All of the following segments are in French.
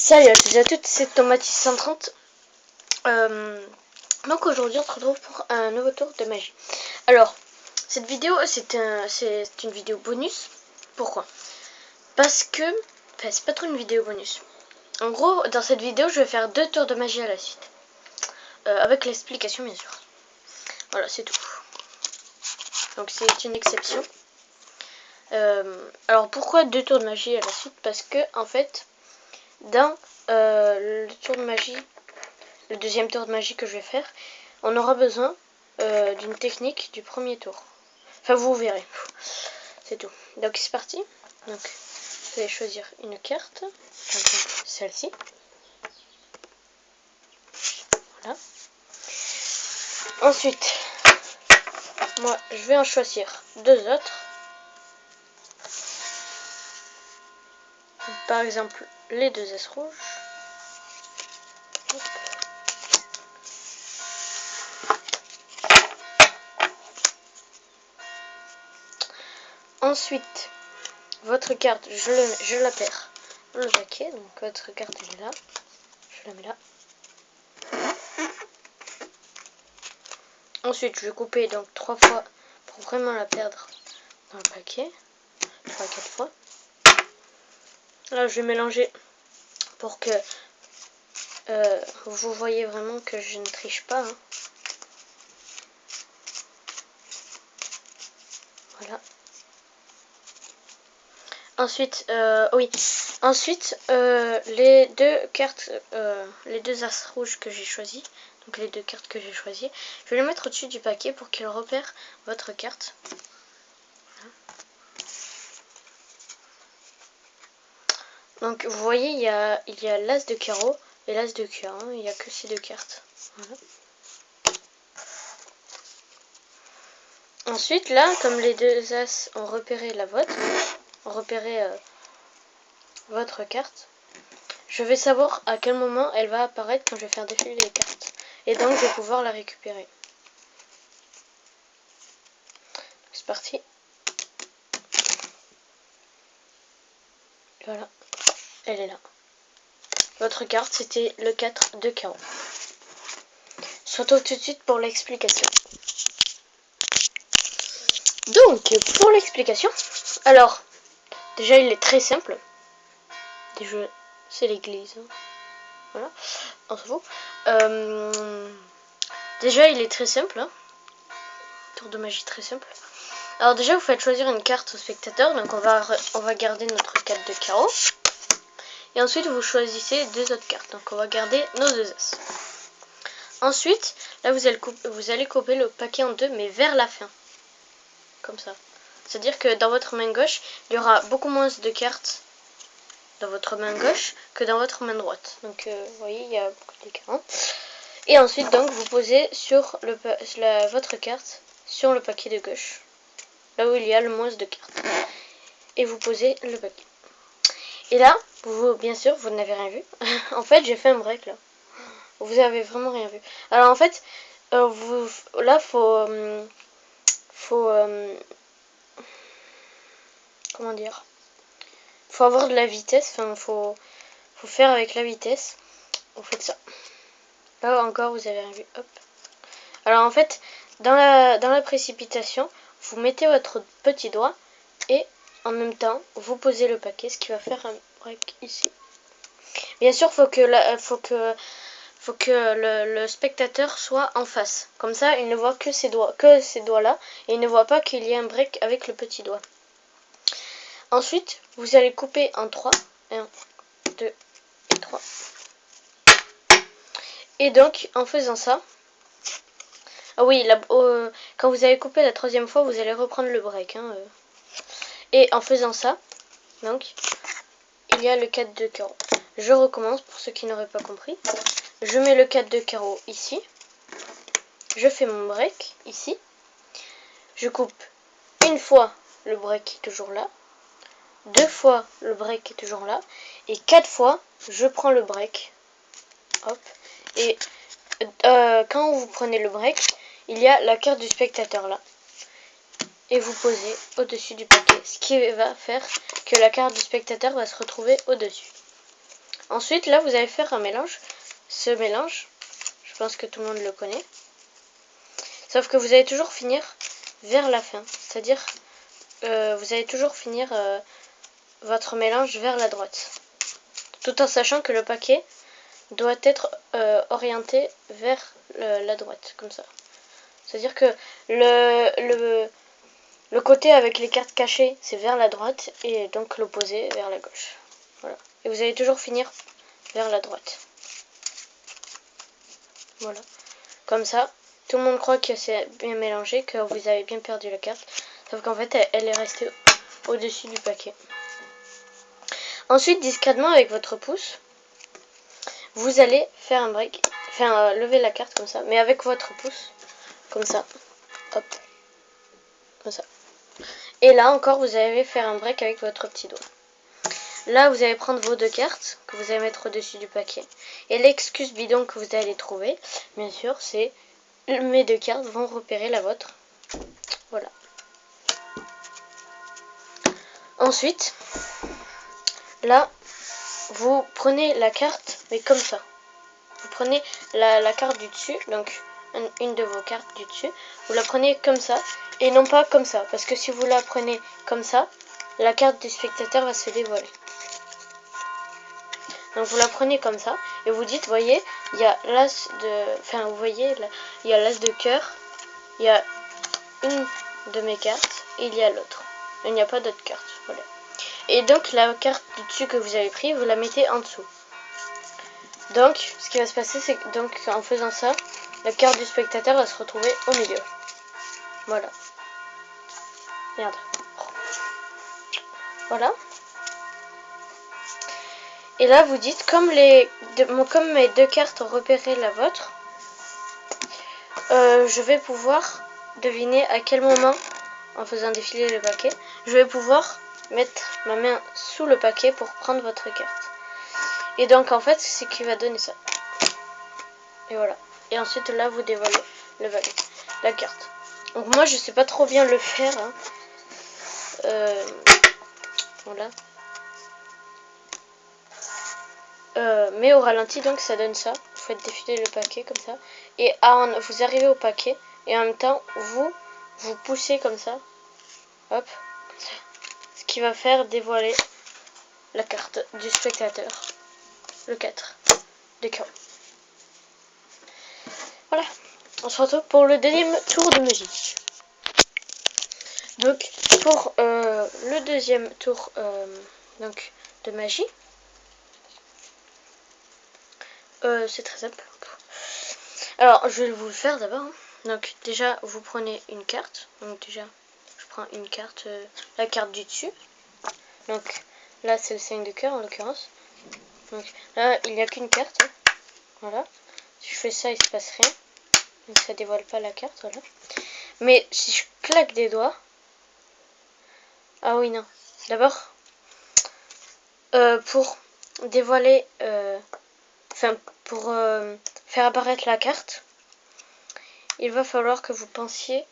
Salut à tous et à toutes, c'est Tomatis130. Donc aujourd'hui on se retrouve pour un nouveau tour de magie. Alors, cette vidéo c'est une vidéo bonus. Pourquoi? Parce que, enfin c'est pas trop une vidéo bonus. En gros, dans cette vidéo je vais faire 2 tours de magie à la suite. Avec l'explication bien sûr. Voilà, c'est tout. Donc c'est une exception. Alors pourquoi 2 tours de magie à la suite? Parce que en fait, dans le tour de magie, le deuxième tour de magie que je vais faire, on aura besoin d'une technique du premier tour. Enfin, vous verrez. C'est tout. Donc, c'est parti. Donc, vous allez choisir une carte. Par exemple, celle-ci. Voilà. Ensuite, moi, je vais en choisir 2 autres. Donc, par exemple, les 2 as rouges. Hop. Ensuite, votre carte, je la perds dans le paquet. Donc, votre carte, elle est là. Je la mets là. Ensuite, je vais couper donc 3 fois pour vraiment la perdre dans le paquet. 3 à 4 fois. Là, je vais mélanger pour que vous voyez vraiment que je ne triche pas. Hein. Voilà. Ensuite, oui. Ensuite, les 2 cartes, les 2 as rouges que j'ai choisis, donc les 2 cartes que j'ai choisies, je vais les mettre au-dessus du paquet pour qu'il repère votre carte. Voilà. Donc, vous voyez, il y a l'as de carreau et l'as de cœur. Hein. Il n'y a que ces 2 cartes. Voilà. Ensuite, là, comme les 2 as ont repéré la vôtre, ont repéré votre carte, je vais savoir à quel moment elle va apparaître quand je vais faire défiler les cartes. Et donc, je vais pouvoir la récupérer. C'est parti. Voilà, elle est là. Votre carte, c'était le 4 de carreau. On se retrouve tout de suite pour l'explication. Donc, pour l'explication, alors, déjà, il est très simple. Déjà, c'est l'église. Hein. Voilà, on s'en fout. Déjà, il est très simple. Hein. Tour de magie très simple. Alors déjà, vous faites choisir une carte au spectateur. Donc, on va garder notre 4 de carreau. Et ensuite, vous choisissez 2 autres cartes. Donc, on va garder nos 2 as. Ensuite, là, vous allez couper le paquet en 2, mais vers la fin. Comme ça. C'est-à-dire que dans votre main gauche, il y aura beaucoup moins de cartes dans votre main gauche que dans votre main droite. Donc, vous voyez, il y a beaucoup d'écart. Et ensuite, donc, vous posez sur votre carte sur le paquet de gauche. Là où il y a le moins de cartes. Et vous posez le paquet. Et là, bien sûr, vous n'avez rien vu. En fait, j'ai fait un break, là. Vous avez vraiment rien vu. Alors, en fait, là, comment dire, faut avoir de la vitesse, enfin faut faire avec la vitesse. Vous faites ça. Là encore vous avez rien vu. Hop. Alors en fait, dans la précipitation, vous mettez votre petit doigt et en même temps vous posez le paquet, ce qui va faire un break ici. Bien sûr, faut que le spectateur soit en face. Comme ça, il ne voit que ces doigts là, et il ne voit pas qu'il y a un break avec le petit doigt. Ensuite, vous allez couper en 3. 1, 2 et 3. Et donc, en faisant ça... Ah oui, quand vous avez coupé la 3e fois, vous allez reprendre le break. Hein, Et en faisant ça, donc, il y a le 4 de carreau. Je recommence pour ceux qui n'auraient pas compris. Je mets le 4 de carreau ici. Je fais mon break ici. Je coupe une fois, le break est toujours là. 2 fois, le break est toujours là. Et 4 fois, je prends le break. Hop. Et quand vous prenez le break, il y a la carte du spectateur là. Et vous posez au-dessus du paquet. Ce qui va faire que la carte du spectateur va se retrouver au-dessus. Ensuite, là, vous allez faire un mélange. Ce mélange, je pense que tout le monde le connaît. Sauf que vous allez toujours finir vers la fin. C'est-à-dire, vous allez toujours finir votre mélange vers la droite. Tout en sachant que le paquet doit être orienté vers la droite, comme ça. C'est-à-dire que le côté avec les cartes cachées, c'est vers la droite, et donc l'opposé vers la gauche. Voilà. Et vous allez toujours finir vers la droite. Voilà. Comme ça, tout le monde croit que c'est bien mélangé, que vous avez bien perdu la carte. Sauf qu'en fait, elle est restée au-dessus du paquet. Ensuite, discrètement, avec votre pouce, vous allez faire un break. Enfin, lever la carte comme ça, mais avec votre pouce. Comme ça. Hop. Comme ça. Et là encore, vous allez faire un break avec votre petit doigt. Là, vous allez prendre vos 2 cartes que vous allez mettre au-dessus du paquet. Et l'excuse bidon que vous allez trouver, bien sûr, c'est mes 2 cartes vont repérer la vôtre. Voilà. Ensuite, là, vous prenez la carte, mais comme ça. Vous prenez la carte du dessus, donc une de vos cartes du dessus. Vous la prenez comme ça, et non pas comme ça. Parce que si vous la prenez comme ça, la carte du spectateur va se dévoiler. Donc vous la prenez comme ça et vous dites, voyez, il y a l'as de, enfin vous voyez, là, il y a l'as de cœur, il y a une de mes cartes et il y a l'autre. Il n'y a pas d'autre carte, voilà. Et donc la carte du dessus que vous avez pris, vous la mettez en dessous. Donc ce qui va se passer, c'est que donc en faisant ça, la carte du spectateur va se retrouver au milieu. Voilà. Merde. Voilà. Et là vous dites, comme mes 2 cartes ont repéré la vôtre, je vais pouvoir deviner à quel moment, en faisant défiler le paquet, je vais pouvoir mettre ma main sous le paquet pour prendre votre carte. Et donc en fait, c'est ce qui va donner ça. Et voilà. Et ensuite là, vous dévoilez la carte. Donc moi, je sais pas trop bien le faire. Hein. Voilà. Mais au ralenti, donc ça donne ça. Vous faites défiler le paquet comme ça. Et vous arrivez au paquet. Et en même temps, vous poussez comme ça. Hop. Ce qui va faire dévoiler la carte du spectateur. Le 4 de carreau. Voilà. On se retrouve pour le deuxième tour de magie. Donc, pour le deuxième tour donc, de magie, c'est très simple. Alors, je vais vous le faire d'abord. Hein. Donc, déjà, vous prenez une carte. Donc, déjà, je prends une carte, la carte du dessus. Donc, là, c'est le 5 de cœur en l'occurrence. Donc, là, il n'y a qu'une carte. Hein. Voilà. Si je fais ça, il se passe rien. Donc, ça dévoile pas la carte. Voilà. Mais si je claque des doigts. Ah oui, non. D'abord, pour dévoiler. Enfin, pour faire apparaître la carte, il va falloir que vous pensiez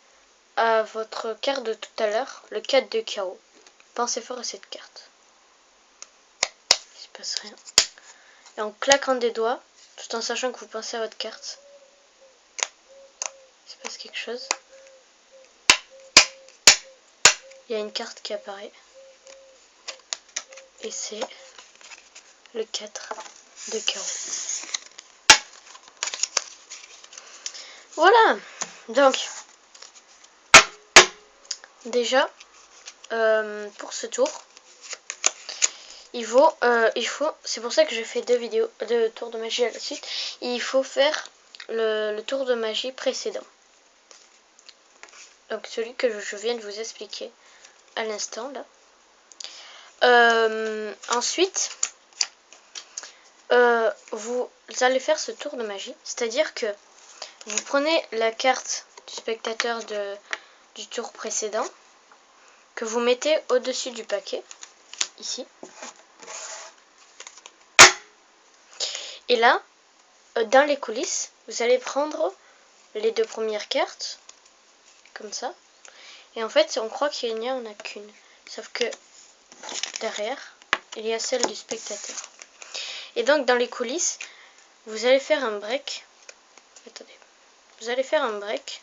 à votre carte de tout à l'heure, le 4 de carreau. Pensez fort à cette carte. Il se passe rien. Et en claquant des doigts, tout en sachant que vous pensez à votre carte, il se passe quelque chose. Il y a une carte qui apparaît. Et c'est le 4 de carreau. Voilà. Donc, déjà, pour ce tour, il faut, c'est pour ça que je fais 2 tours de magie à la suite. Il faut faire le tour de magie précédent. Donc celui que je viens de vous expliquer à l'instant là. Ensuite, vous allez faire ce tour de magie, c'est-à-dire que vous prenez la carte du spectateur du tour précédent, que vous mettez au-dessus du paquet, ici. Et là, dans les coulisses, vous allez prendre les 2 premières cartes, comme ça. Et en fait, on croit qu'il n'y en a qu'une. Sauf que derrière, il y a celle du spectateur. Et donc dans les coulisses, vous allez faire un break. Attendez. Vous allez faire un break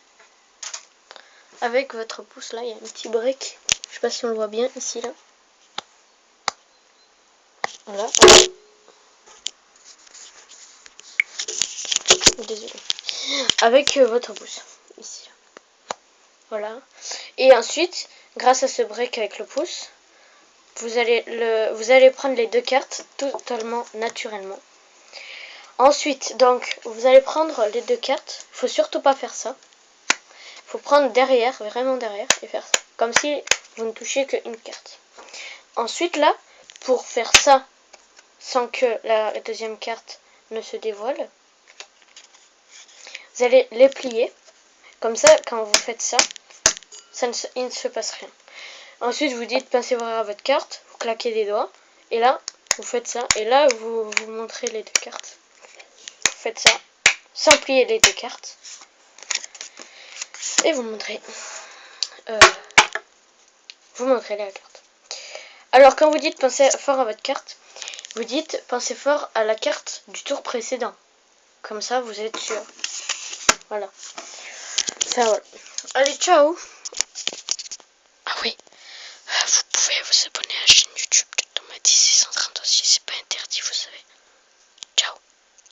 avec votre pouce là. Il y a un petit break. Je sais pas si on le voit bien ici là. Voilà. Désolé. Avec votre pouce ici. Voilà. Et ensuite, grâce à ce break avec le pouce, vous allez prendre les deux cartes totalement naturellement. Ensuite, donc, vous allez prendre les deux cartes. Il faut surtout pas faire ça. Il faut prendre derrière, vraiment derrière, et faire ça. Comme si vous ne touchiez qu'une carte. Ensuite, là, pour faire ça, sans que la deuxième carte ne se dévoile, vous allez les plier. Comme ça, quand vous faites ça, il ne se passe rien. Ensuite, vous dites pincez à votre carte, vous claquez des doigts, et là, vous faites ça, et là, vous montrez les deux cartes. Vous faites ça, sans plier les deux cartes, et vous montrez la carte. Alors, quand vous dites pensez fort à votre carte, vous dites pensez fort à la carte du tour précédent. Comme ça, vous êtes sûr. Voilà. Enfin, voilà. Allez, ciao!